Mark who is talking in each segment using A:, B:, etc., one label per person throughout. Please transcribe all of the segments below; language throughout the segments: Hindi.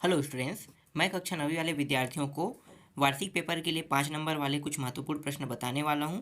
A: हेलो स्टूडेंट्स, मैं कक्षा 9वीं वाले विद्यार्थियों को वार्षिक पेपर के लिए 5 नंबर वाले कुछ महत्वपूर्ण प्रश्न बताने वाला हूं।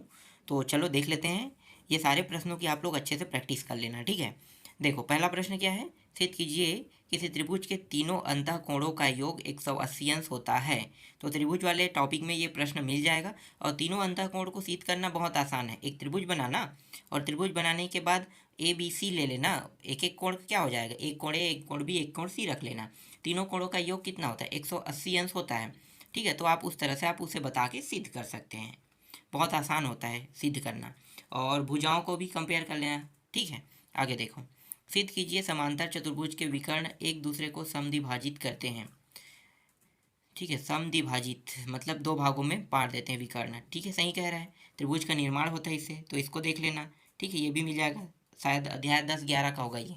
A: तो चलो देख लेते हैं। ये सारे प्रश्नों की आप लोग अच्छे से प्रैक्टिस कर लेना, ठीक है। देखो, पहला प्रश्न क्या है। सिद्ध कीजिए किसी त्रिभुज के तीनों अंतःकोणों का योग 180 अंश होता है। तो त्रिभुज वाले टॉपिक में ये प्रश्न मिल जाएगा। और तीनों अंतःकोण को सिद्ध करना बहुत आसान है। एक त्रिभुज बनाना और त्रिभुज बनाने के बाद ए बी सी ले लेना। एक एक कोण क्या हो जाएगा, एक कोण ए, एक कोण बी, एक कोण सी रख लेना। तीनों कोणों का योग कितना होता है, 180 अंश होता है, ठीक है। तो आप उस तरह से आप उसे बता के सिद्ध कर सकते हैं। बहुत आसान होता है सिद्ध करना। और भुजाओं को भी कंपेयर कर लेना, ठीक है। आगे देखो, सिद्ध कीजिए समांतर चतुर्भुज के विकर्ण एक दूसरे को समद्विभाजित करते हैं, ठीक है। समद्विभाजित मतलब दो भागों में बांट देते हैं विकर्ण, ठीक है, सही कह रहा है। त्रिभुज का निर्माण होता है इससे, तो इसको देख लेना, ठीक है। ये भी मिल जाएगा, शायद अध्याय 10-11 का होगा ये,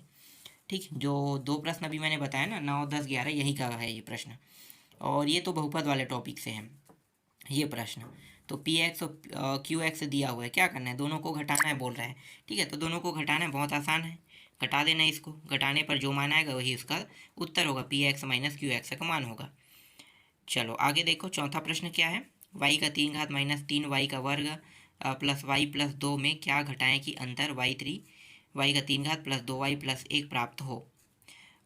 A: ठीक। जो दो प्रश्न अभी मैंने बताया ना, 9, 10, 11, यही का है ये प्रश्न। और ये तो बहुपद वाले टॉपिक से है ये प्रश्न। तो पी एक्स और क्यू एक्स दिया हुआ है, क्या करना है, दोनों को घटाना है बोल रहा है, ठीक है। तो दोनों को घटाना है, बहुत आसान है, घटा देना है इसको। घटाने पर जो मान आएगा वही उसका उत्तर होगा, P x minus Q x का मान होगा। चलो आगे देखो, चौथा प्रश्न क्या है। वाई का 3 घात माइनस 3 वाई का वर्ग प्लस वाई प्लस 2 में क्या घटाएं कि अंतर वाई 3 वाई का 3 घात प्लस 2 वाई प्लस 1 प्राप्त हो।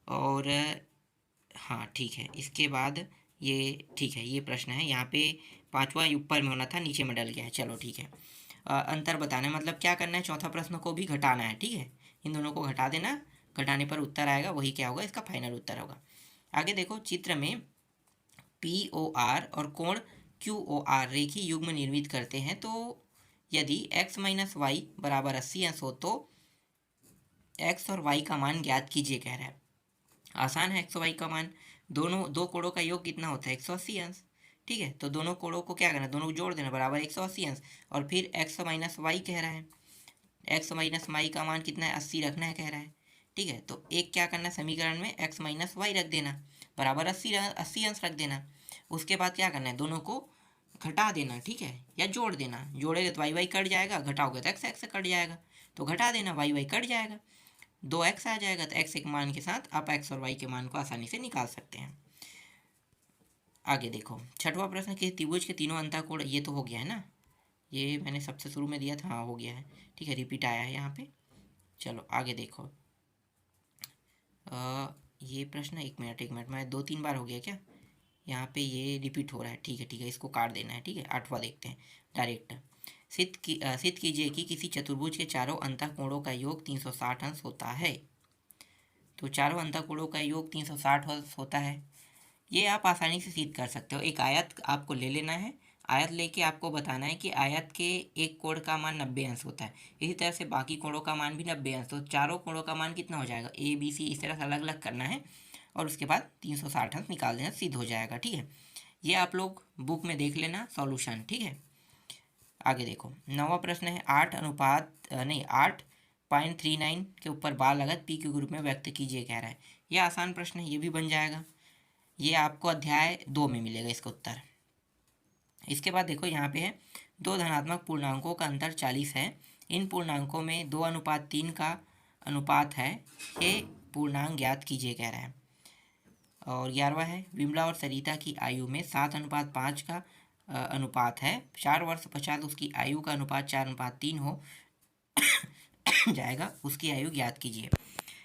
A: और हाँ ठीक है, इसके बाद ये ठीक है, ये प्रश्न है यहाँ पे। पांचवा ऊपर में होना था, नीचे में डल गया है। चलो ठीक है, अंतर बताना है, मतलब क्या करना है, चौथा प्रश्न को भी घटाना है, ठीक है। इन दोनों को घटा देना, घटाने पर उत्तर आएगा, वही क्या होगा, इसका फाइनल उत्तर होगा। आगे देखो, चित्र में पी ओ आर और कोण क्यू ओ आर रेखीय युग्म निर्मित करते हैं। तो यदि x माइनस वाई बराबर 80 अंश हो तो x और y का मान ज्ञात कीजिए कह रहा है। आसान है, x और y का मान, दोनों दो कोणों का योग कितना होता है, 180 अंश, ठीक है। तो दोनों कोणों को क्या करना, दोनों को जोड़ देना, बराबर 180 अंश। और फिर x माइनस वाई कह रहा है, x माइनस वाई का मान कितना है, 80 रखना है कह रहा है, ठीक है। तो एक क्या करना है, समीकरण में x माइनस वाई रख देना, बराबर 80 अंश रख देना। उसके बाद क्या करना है, दोनों को घटा देना, ठीक है, या जोड़ देना। जोड़ेगा तो वाई वाई कट जाएगा, घटाओगे तो एक्स एक्स कट जाएगा, तो घटा देना, वाई वाई कट जाएगा, 2x आ जाएगा। तो x एक मान के साथ आप x और y के मान को आसानी से निकाल सकते हैं। आगे देखो, छठवां प्रश्न, कि त्रिभुज के तीनों अंतःकोण, ये तो हो गया है ना, ये मैंने सबसे शुरू में दिया था, हाँ हो गया है, ठीक है, रिपीट आया है यहाँ पे। चलो आगे देखो, ये प्रश्न, एक मिनट मैं 2-3 बार हो गया क्या, यहाँ पे ये रिपीट हो रहा है, ठीक है, इसको काट देना है, ठीक है। आठवां देखते हैं डायरेक्ट। सिद्ध कीजिए कि किसी चतुर्भुज के चारों अंतःकोणों का योग 360 अंश होता है। तो चारों अंतःकोणों का योग 360 अंश होता है, ये आप आसानी से सिद्ध कर सकते हो। एक आयत आपको ले लेना है, आयत लेके आपको बताना है कि आयत के एक कोण का मान 90 अंश होता है, इसी तरह से बाकी कोणों का मान भी 90 अंश। तो चारों कोणों का मान कितना हो जाएगा, ए बी सी, इस तरह से अलग अलग करना है और उसके बाद 360 अंश निकाल देना, सिद्ध हो जाएगा, ठीक है। ये आप लोग बुक में देख लेना सॉल्यूशन, ठीक है। आगे देखो, नौवां प्रश्न है, 8.39 के ऊपर बाल लगत पी क्यू ग्रुप में व्यक्त कीजिए कह रहा है। ये आसान प्रश्न है, ये भी बन जाएगा, ये आपको अध्याय 2 में मिलेगा इसका उत्तर। इसके बाद देखो, यहाँ पे है, दो धनात्मक पूर्णांकों का अंतर 40 है, इन पूर्णांकों में 2:3 का अनुपात है, ये पूर्णांक ज्ञात कीजिए कह रहा है। और 11वां है, विमला और सरिता की आयु में 7:5 का अनुपात है, 4 वर्ष पश्चात उसकी आयु का अनुपात 4:3 हो जाएगा, उसकी आयु ज्ञात कीजिए।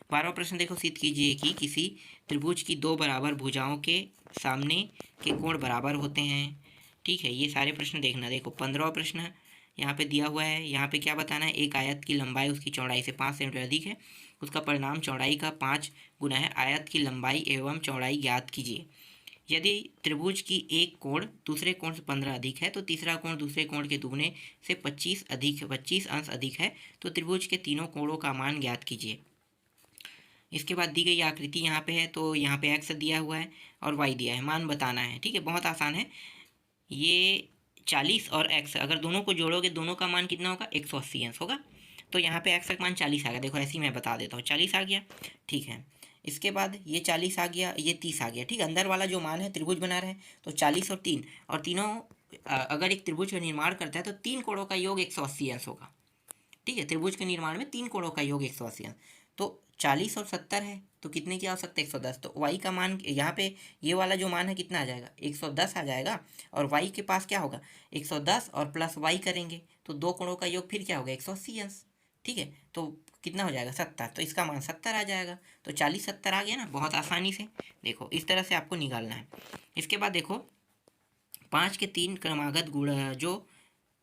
A: 12वां प्रश्न देखो, सिद्ध कीजिए कि किसी त्रिभुज की दो बराबर भुजाओं के सामने के कोण बराबर होते हैं, ठीक है। ये सारे प्रश्न देखना। देखो 15वां प्रश्न यहाँ पे दिया हुआ है, यहाँ पे क्या बताना है, एक आयत की लंबाई उसकी चौड़ाई से 5 सेंटीमीटर अधिक है, उसका परिणाम चौड़ाई का 5 गुना है, आयत की लंबाई एवं चौड़ाई ज्ञात कीजिए। यदि त्रिभुज की एक कोण दूसरे कोण से 15 अधिक है, तो तीसरा कोण दूसरे कोण के दुगने से 25 अंश अधिक है, तो त्रिभुज के तीनों कोणों का मान ज्ञात कीजिए। इसके बाद दी गई आकृति यहाँ पे है, तो यहाँ पे x दिया हुआ है और y दिया है, मान बताना है, ठीक है, बहुत आसान है। ये 40 और x अगर दोनों को जोड़ोगे, दोनों का मान कितना होगा, 180 अंश होगा। तो यहाँ पे x का मान 40 आ गया, देखो ऐसे ही मैं बता देता हूँ, 40 आ गया, ठीक है। इसके बाद ये 40 आ गया, ये 30 आ गया, ठीक। अंदर वाला जो मान है, त्रिभुज बना रहे हैं, तो 40 और 3, और तीनों अगर एक त्रिभुज का निर्माण करता है तो 3 कोणों का योग 180 अंश होगा, ठीक है। त्रिभुज के निर्माण में 3 कोणों का योग 180 अंश, तो 40 और 70 है तो कितने की आवश्यकता 110। तो y का मान यहाँ पे ये वाला जो मान है कितना आ जाएगा 110 आ जाएगा। और y के पास क्या होगा 110 और प्लस y करेंगे तो दो कोणों का योग फिर क्या होगा 180 अंश। ठीक है, तो कितना हो जाएगा 70, तो इसका मान 70 आ जाएगा। तो 40 70 आ गया ना, बहुत आसानी से। देखो इस तरह से आपको निकालना है। इसके बाद देखो 5 के 3 क्रमागत गुण जो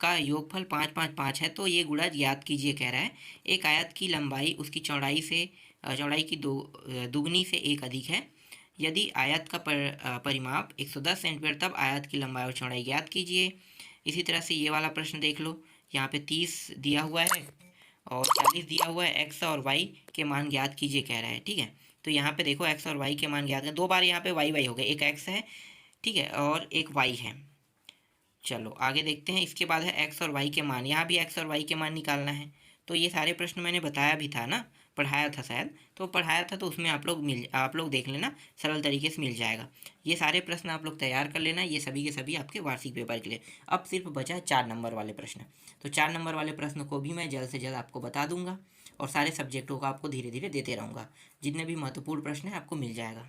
A: का योगफल 5 5 5 है, तो ये गुणज याद कीजिए कह रहा है। एक आयत की लंबाई उसकी चौड़ाई से चौड़ाई की दुगनी से एक अधिक है। यदि आयत का परिमाप 110 सेंटीमीटर, तब आयत की लंबाई और चौड़ाई ज्ञात कीजिए। इसी तरह से ये वाला प्रश्न देख लो, यहाँ पे 30 दिया हुआ है और 40 दिया हुआ है। एक्स और वाई के मान ज्ञात कीजिए कह रहा है। ठीक है, तो यहाँ पे देखो एक्स और वाई के मान ज्ञात है। दो बार यहाँ पे वाई वाई हो गए, एक एक्स है ठीक है और एक वाई है। चलो आगे देखते हैं। इसके बाद है एक्स और वाई के मान, यहाँ भी एक्स और वाई के मान निकालना है। तो ये सारे प्रश्न मैंने बताया भी था ना, पढ़ाया था शायद, तो पढ़ाया था तो उसमें आप लोग देख लेना, सरल तरीके से मिल जाएगा। ये सारे प्रश्न आप लोग तैयार कर लेना, ये सभी के सभी आपके वार्षिक पेपर के लिए। अब सिर्फ बचा है 4 नंबर वाले प्रश्न। तो 4 नंबर वाले प्रश्न को भी मैं जल्द से जल्द आपको बता दूंगा और सारे सब्जेक्टों का आपको धीरे धीरे देते रहूँगा। जितने भी महत्वपूर्ण प्रश्न हैं आपको मिल जाएगा।